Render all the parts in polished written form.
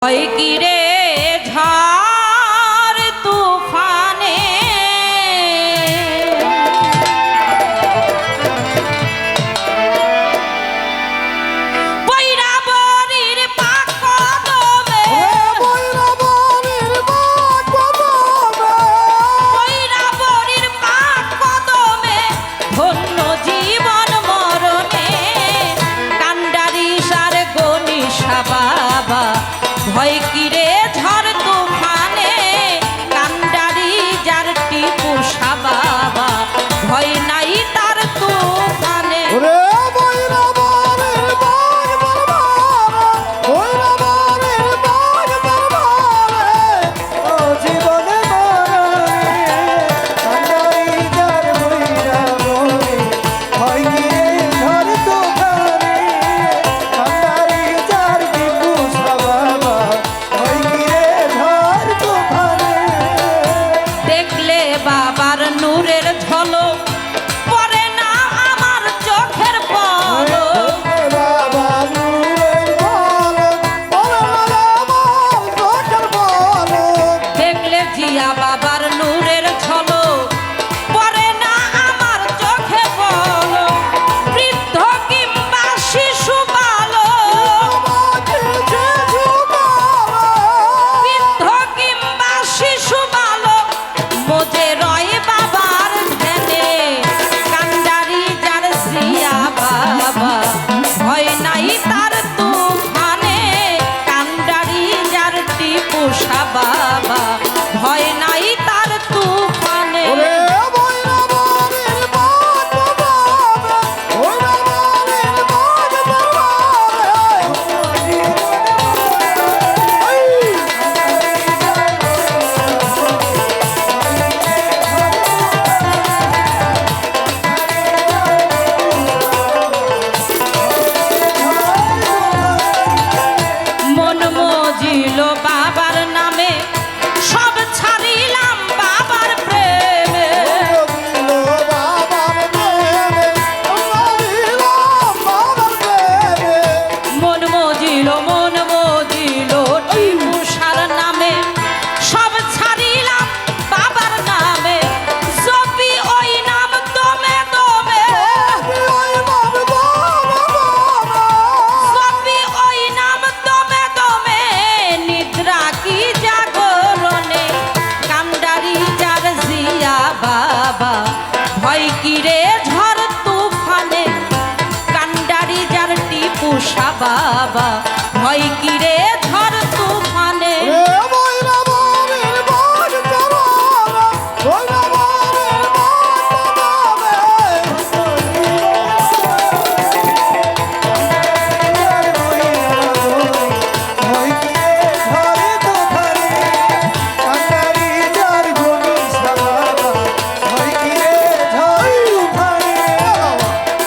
হয় কি রে ঝড় তুফানে বৈরাবরীর পাক কদমে বৈরাবরীর পাক কদমে ধন্য জীবন মরণে কান্ডারি সার গনিশা বাবা ভয় কিরে ঝড় তুফানে কান্ডারি যার টিপু সা বাবা ভয় নাই তার তুফানে বাবার নূরের ঝলক পড়ে না আমার চোখের পলক দেখলে জিয়া বাবার নূরের ঝলক পড়ে না আমার চোখে পলক বৃদ্ধ কিংবা শিশু বালক বৃদ্ধ কিংবা শিশু বালক মোজে রয় বাবার ধ্যানে কান্ডারি যার শ্রিয়া বাবা ভয় নাই তার তুফানে কান্ডারি যার টিপু সা বাবা ভয় নাই তার তুফানে বাবার নামে সব ছাড়িলাম বাবার প্রেমে মন মজিল টিপু সার নামে সব ছাড়িলাম বাবার নামে জপি ওই নাম দমে দমে জপি ওই নাম দমে দমে নিদ্রা কি জাগরণে কান্ডারি যার জিয়া বাবা ভয় কি রে ঝড় তুফানে কান্ডারি যার টিপু সা বাবা ভয় কি রে ঝড় তুফানে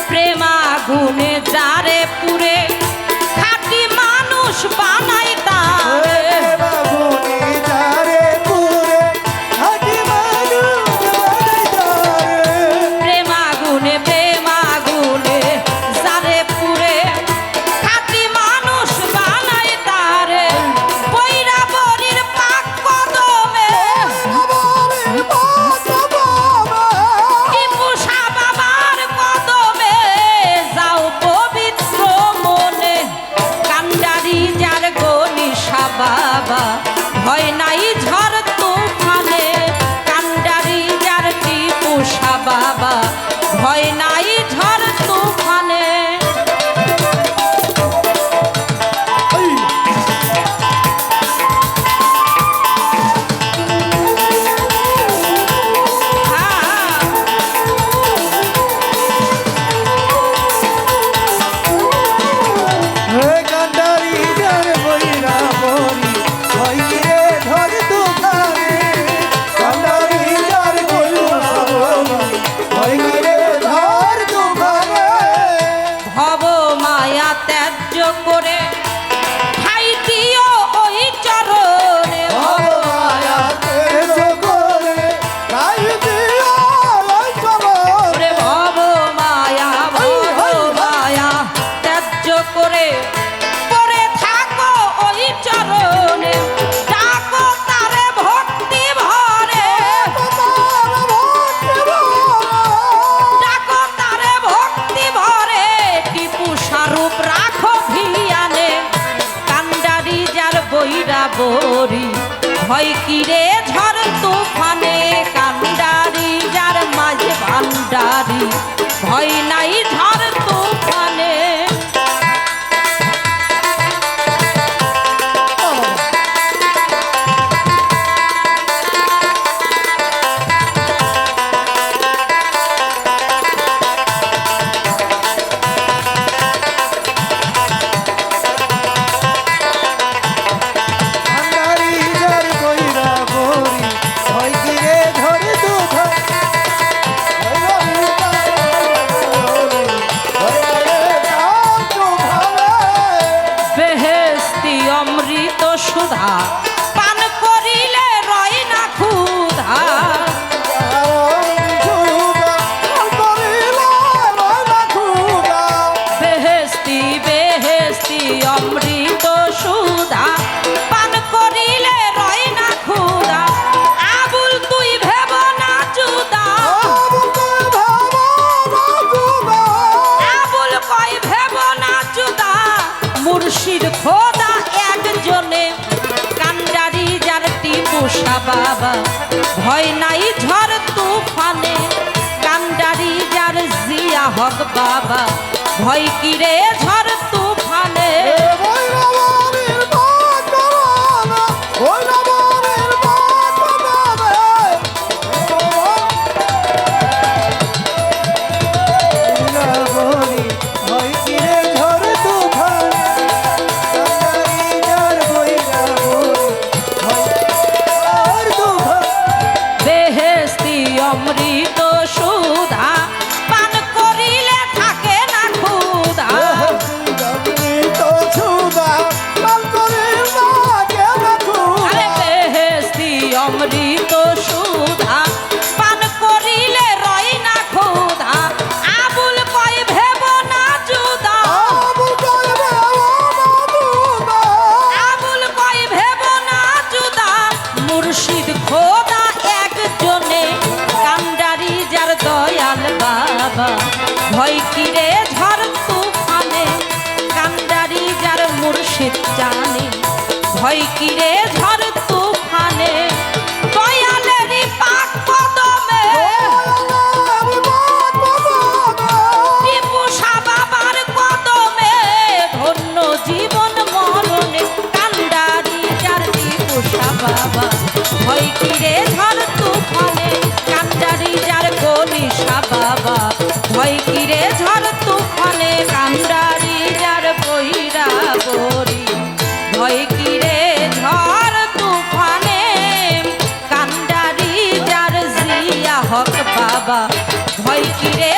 প্রেমাগুনে যারে পুরে খাঁটি মানুষ বানাই তারে প্রেমাগুনে যারে পুরে খাঁটি মানুষ বানাই তারে বৈরাবরীর পাক কদমে টিপু সা বাবার কদমে যাও পবিত্র মনে কান্ডারি যার গনিশা বাবা ভয় নাই ঝড় তুফানে কান্ডারি যার টিপু সা বাবা ভয় নাই ঝড় তুফানে কান্ডারি যার বৈরাবরী ভয় বৈরা বরি ভয় কিরে ঝড় তুফানে কান্ডারি যার মাঝে ভান্ডারি ভয় নাই ঝড় তুফানে সুধা পান করিলে রয় না ক্ষুধা বেহেস্তি বেহেস্তি অমৃত সুধা পান করিলে রয় না ক্ষুধা আবুল তুই ভেব না জুদা আবুল কই ভেব না জুদা মুর্শিদ খোদা একজনে কান্ডারি যার টিপুষা বাবা ভয় নাই ঝড় তুফানে কান্ডারি যার জিয়া হক বাবা ভয় কিরে ঝড় তুফানে অমৃত সুধা পান করিলে থাকে না ক্ষুধা আরে বেহেস্তি অমৃত সুধা পান করিলে রয় না ক্ষুধা আবুল কয় ভেব না জুদা আবুল কয় ভেব না জুদা মুর্শিদ খোদা একজনে কান্ডারি যার দয়াল বাবা ভয় কিরে ঝড় তুফানে কান্ডারি যার মুর্শিদ জানে ভয় কিরে ঝড় তুফানে দয়ালেরই পাক কদমে টিপুষা বাবার কদমে ধন্য জীবন মরণে কান্ডারি যার টিপুষা বাবা ভয় কিরে ঝড় তুফানে কান্ডারি যার গনিশা বাবা ভয় কিরে ঝড় তুফানে কান্ডারি যার বৈরা বরি ভয় কিরে ঝড় তুফানে কান্ডারি যার জিয়া হক বাবা ভয় কিরে